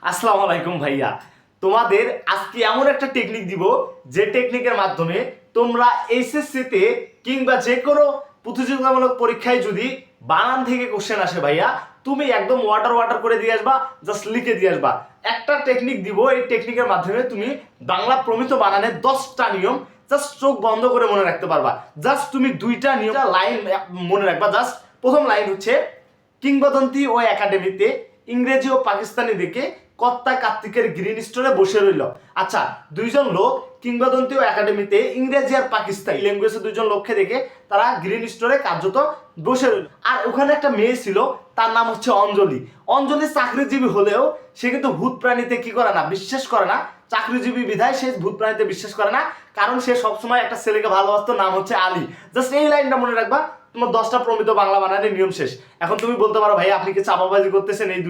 আসসালামু আলাইকুম ভাইয়া। তোমাদের আজকে এমন একটা টেকনিক দিব যে টেকনিকের মাধ্যমে তোমরা এইচএসসিতে কিংবা যে কোনো প্রতিযোগিতামূলক পরীক্ষায় যদি বানান থেকে কোশ্চেন আসে ভাইয়া, তুমি একদম ওয়াটার ওয়াটার করে দিয়ে আসবা, জাস্ট লিখে দিয়ে আসবা। একটা টেকনিক দিব, এই টেকনিকের মাধ্যমে তুমি বাংলা প্রমিত বানানের 10টা নিয়ম জাস্ট চোখ বন্ধ করে মনে রাখতে পারবা। জাস্ট তুমি দুইটা নিয়ম লাইন মনে রাখবা। জাস্ট প্রথম লাইন হচ্ছে, কিংবদন্তি ও একাডেমিতে ইংরেজি ও পাকিস্তানি দেখে কর্তা কার্তিকের গ্রিন স্টোরে বসে রইল। আচ্ছা, দুইজন লোক কিংবদন্তি ও একাডেমিতে ইংরেজি আর পাকিস্তানি ল্যাঙ্গুয়েজে দুইজন লোককে দেখে তারা গ্রিন স্টোরে কার্যত বসে রইল। আর ওখানে একটা মেয়ে ছিল, তার নাম হচ্ছে অঞ্জলি। অঞ্জলি চাকরিজীবী হলেও সে কিন্তু ভূত প্রাণীতে কি করে না, বিশ্বাস করে না। চাকরিজীবী বিধায় সে ভূত প্রাণীতে বিশ্বাস করে না, কারণ সে সবসময় একটা ছেলেকে ভালোবাসতো, নাম হচ্ছে আলী। জাস্ট এই লাইনটা মনে রাখবা, তোমার 10টা প্রমিত বাংলা বানানের নিয়ম শেষ। এখন তুমি বলতে পারো, ভাই আপনি কি চাপাবাজি করতেছেন? এই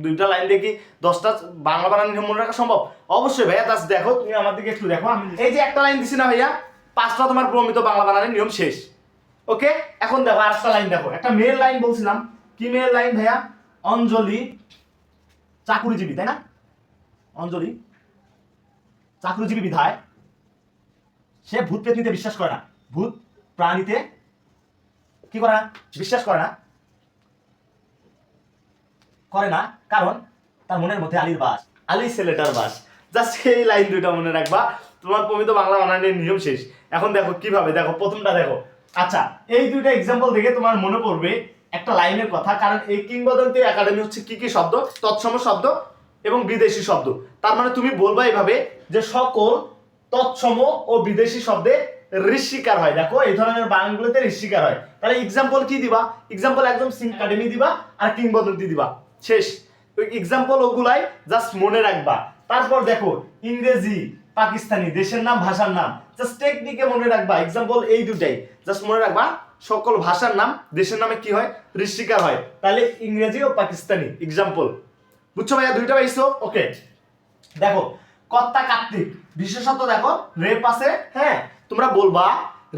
দুইটা লাইন দিয়ে কি 10টা বাংলা বানানের নিয়ম মনে রাখা সম্ভব? অবশ্যই ভাইয়া। জাস্ট দেখো, তুমি আমার দিকে একটু দেখো, আমি এই যে একটা লাইন দিছি না ভাইয়া, 5টা তোমার প্রমিত বাংলা বানানের নিয়ম শেষ। ওকে, এখন দেখো আরেকটা লাইন দেখো, একটা মেয়ের লাইন বলছিলাম। কি মেয়ের লাইন ভাইয়া? অঞ্জলি চাকুরিজীবী, তাই না? অঞ্জলি চাকরিজীবী বিধায় সে ভূত প্রেতনিতে বিশ্বাস করে না, ভূত প্রাণীতে কি করে না, বিশ্বাস করে না, কারণ তার মনের মধ্যে আলীর বাস, আলী ছেলেটার বাস। জাস্ট এই লাইন দুইটা মনে রাখবা, তোমার প্রমিত বাংলা বানানের নিয়ম শেষ। এখন দেখো কিভাবে, দেখো প্রথমটা দেখো। আচ্ছা, এই দুইটা এক্সাম্পল দেখে তোমার মনে পড়বে একটা লাইনের কথা, কারণ এই কিংবদন্তি একাডেমি হচ্ছে কি কি শব্দ? তৎসম শব্দ এবং বিদেশি শব্দ। তার মানে তুমি বলবা এইভাবে যে সকল তৎসম ও বিদেশি শব্দে ঋষিকার হয়। দেখো এই ধরনের বানানগুলোতে ঋষিকার হয়। তাহলে এক্সাম্পল কি দিবা? এক্সাম্পল একদম একাডেমি দিবা আর কিংবদন্তি দিবা, শেষ। এক্সাম্পল ওগুলাই জাস্ট মনে রাখবা। তারপর দেখো ইংরেজি পাকিস্তানি, দেশের নাম ভাষার নাম, জাস্ট টেকনিকে মনে রাখবা। এক্সাম্পল এই দুটাই জাস্ট মনে রাখবা, সকল ভাষার নাম দেশের নামে কি হয়? ঋষিকার হয়। তাহলে ইংরেজি ও পাকিস্তানি এক্সাম্পল। বুঝছো ভাইয়া? দুইটা পাইছো? ওকে, দেখো কর্তা কার্তিক, বিশেষত দেখো রেপ আছে। হ্যাঁ, তোমরা বলবা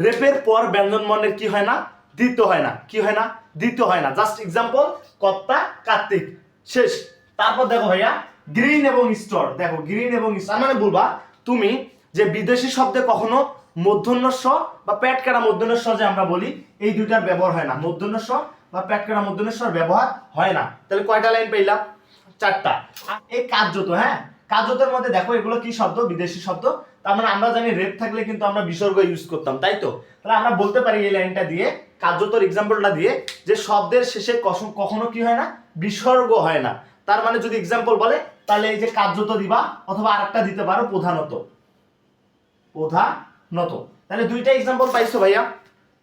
রেপের পর ব্যঞ্জন বর্ণের কি হয় না? দ্বিতীয় হয় না। কি হয় না? দ্বিতীয় হয় না। জাস্ট এক্সাম্পল কর্তা কার্তিক, শেষ। তারপর দেখো ভাইয়া গ্রিন এবং স্টোর, দেখো গ্রিন এবং স্টোর মানে বলবা তুমি যে বিদেশি শব্দে কখনো মূর্ধন্য ষ বা পেট কাটা মূর্ধন্য ষ যে আমরা বলি, এই দুইটার ব্যবহার হয় না। মূর্ধন্য ষ বা পেট কাটা মূর্ধন্য ষ ব্যবহার হয় না। তাহলে কয়টা লাইন পেলাম? 4টা। এই কার্যত, হ্যাঁ কার্যতের মধ্যে দেখো এগুলো কি শব্দ? বিদেশি শব্দ। তার মানে আমরা জানি রেপ থাকলে কিন্তু আমরা বিসর্গ ইউজ করতাম, তাই তো? তাহলে আমরা বলতে পারি এই লাইনটা দিয়ে, কার্যতর এক্সাম্পলটা দিয়ে, যে শব্দের শেষে কখনো কি হয় না? বিসর্গ হয় না। তার মানে যদি এক্সাম্পল বলে, তাহলে এই যে কার্যত দিবা, অথবা আরেকটা দিতে পারো প্রধানত, প্রধানত। তাহলে দুইটা এক্সাম্পল পাইছো ভাইয়া,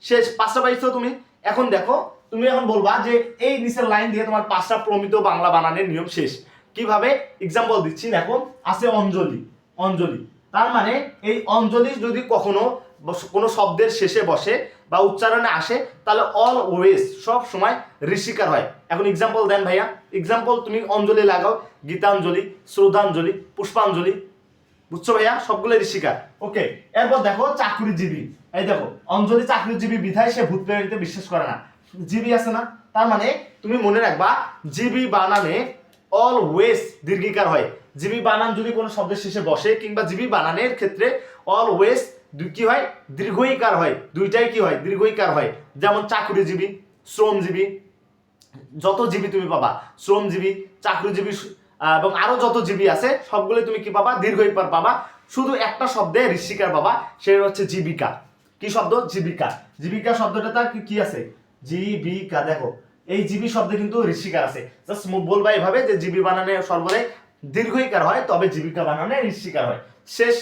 শেষ। 5টা পাইছো তুমি। এখন দেখো, তুমি এখন বলবা যে এই নিচের লাইন দিয়ে তোমার 5টা প্রমিত বাংলা বানানের নিয়ম শেষ। কিভাবে? এক্সাম্পল দিচ্ছি, দেখো আছে অঞ্জলি। অঞ্জলি তার মানে এই অঞ্জলি যদি কখনো কোনো শব্দের শেষে বসে বা উচ্চারণে আসে, তাহলে অলওয়েজ সব সময় ঋষিকার হয়। এখন এক্সাম্পল দেন ভাইয়া। এক্সাম্পল তুমি অঞ্জলি লাগাও, গীতাঞ্জলি, শ্রদ্ধাঞ্জলি, পুষ্পাঞ্জলি। বুঝছো ভাইয়া? সবগুলো ঋষিকার। ওকে, এরপর দেখো চাকরিজীবী। এই দেখো অঞ্জলি চাকরিজীবী বিধায় সে ভূত প্রেরিতে বিশ্বাস করে না। জীবী আছে না? তার মানে তুমি মনে রাখবা, জীবী বানানে অলওয়েজ দীর্ঘিকার হয়। জীবী বানান যদি কোনো শব্দের শেষে বসে, কিংবা জীবী বানানের ক্ষেত্রে অলওয়েজ কি হয়? দীর্ঘইকার হয়। দুইটাই কি হয়? দীর্ঘইকার হয়। যেমন চাকরিজীবী, শ্রমজীবী, যত জীবী তুমি পাবা, শ্রমজীবী, চাকরিজীবী এবং আরো যত জীবী আছে, সবগুলো তুমি কি পাবা? দীর্ঘইকার পাবা। শুধু একটা শব্দে ঋষিকার পাবা, সেটা হচ্ছে জীবিকা। কি শব্দ? জীবিকা। জীবিকা শব্দটা তার কি আছে? জীবিকা। দেখো এই জীবী শব্দে কিন্তু ঋষিকার আছে। জাস্ট বলবা এভাবে যে জীবী বানানে সর্বদাই দীর্ঘইকার হয়, তবে জীবিকা বানানে ঋষিকার হয়, শেষ।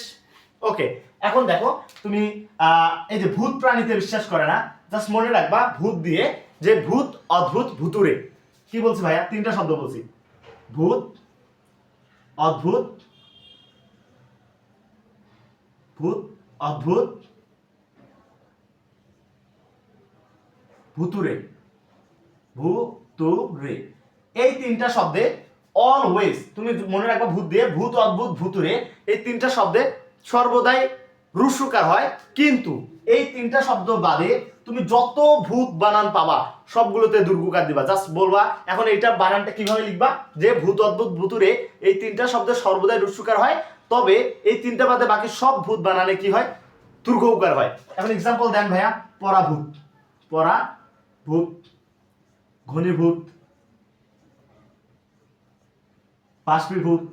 ওকে, এখন দেখো তুমি এই যে ভূত প্রাণীতে বিশ্বাস করে না, জাস্ট মনে রাখবা ভূত দিয়ে, যে ভূত, অদ্ভুত, ভুতুরে। কি বলছি ভাইয়া? 3টা শব্দ বলছি, ভূত, অদ্ভুত, ভূত, অদ্ভুত, ভুতুরে, ভুতুরে। এই 3টা শব্দে অলওয়েজ তুমি মনে রাখবা, ভূত দিয়ে, ভূত, অদ্ভুত, ভুতুরে, এই 3টা শব্দে সর্বদাই রুসুকার হয়। কিন্তু এই 3টা শব্দ বাদে তুমি যত ভূত বানান পাবা সবগুলোতে দুর্গুকার দিবা, জাস্ট বলবা এখন এইটা বানানটা কিভাবে লিখবা, যে ভূত অদ্ভুত ভুতুরে এই তিনটা শব্দের সর্বদাই রস্যুকার হয়, তবে এই তিনটা বাদে বাকি সব ভূত বানানে কি হয়, দুর্ঘউকার হয়। এখন এক্সাম্পল দেন ভাইয়া, পরাভূত, পরাভূত, ঘনীভূত, বাষ্পীভূত।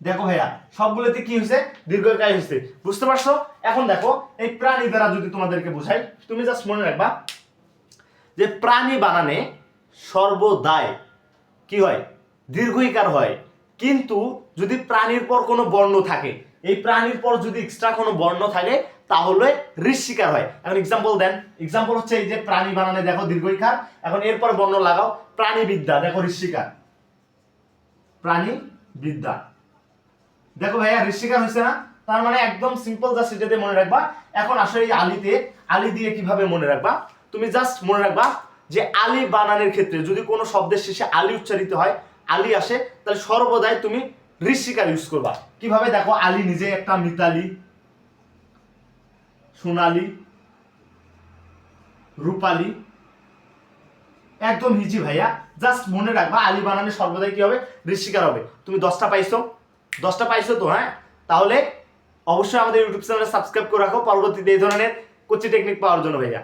দেখো ভাইয়া সবগুলোতে কি হয়েছে, দীর্ঘকায় হয়েছে, বুঝতে পারছো? এখন দেখো এই প্রাণী দ্বারা যদি তোমাদেরকে বোঝাই, তুমি জাস্ট মনে রাখবা যে প্রাণী বানানে সর্বদাই কি হয়, দীর্ঘইকার হয়। কিন্তু যদি প্রাণীর পর কোনো বর্ণ থাকে, এই প্রাণীর পর যদি এক্সট্রা কোনো বর্ণ থাকে তাহলে ঋষিকার হয়। এখন এক্সাম্পল দেন, এক্সাম্পল হচ্ছে এই যে প্রাণী বানানে দেখো দীর্ঘইকার, এখন এরপর বর্ণ লাগাও, প্রাণীবিদ্যা দেখো ঋষিকার, প্রাণীবিদ্যা দেখো ভাইয়া ঋষিকার হয়েছে না? তার মানে একদম সিম্পল, জাস্ট এটাতে মনে রাখবা। এখন আসলে এই আলিতে, আলি দিয়ে কিভাবে মনে রাখবা, তুমি জাস্ট মনে রাখবা যে আলি বানানের ক্ষেত্রে যদি কোনো শব্দের শেষে আলি উচ্চারিত হয়, আলি আসে, তাহলে সর্বদাই তুমি ঋষিকার ইউজ করবা। কিভাবে দেখো, আলি নিজে একটা মিতালি, সোনালি, রূপালী, একদম ইজি ভাইয়া, জাস্ট মনে রাখবা আলি বানানে সর্বদাই কি হবে, ঋষিকার হবে। তুমি 10টা পাইছো, 10টা পাইছো তো? হ্যাঁ, তাহলে অবশ্যই আমাদের ইউটিউব চ্যানেলে সাবস্ক্রাইব করে রাখো পরবর্তীতে এই ধরনের কোচিং টেকনিক পাওয়ার জন্য ভাইয়া।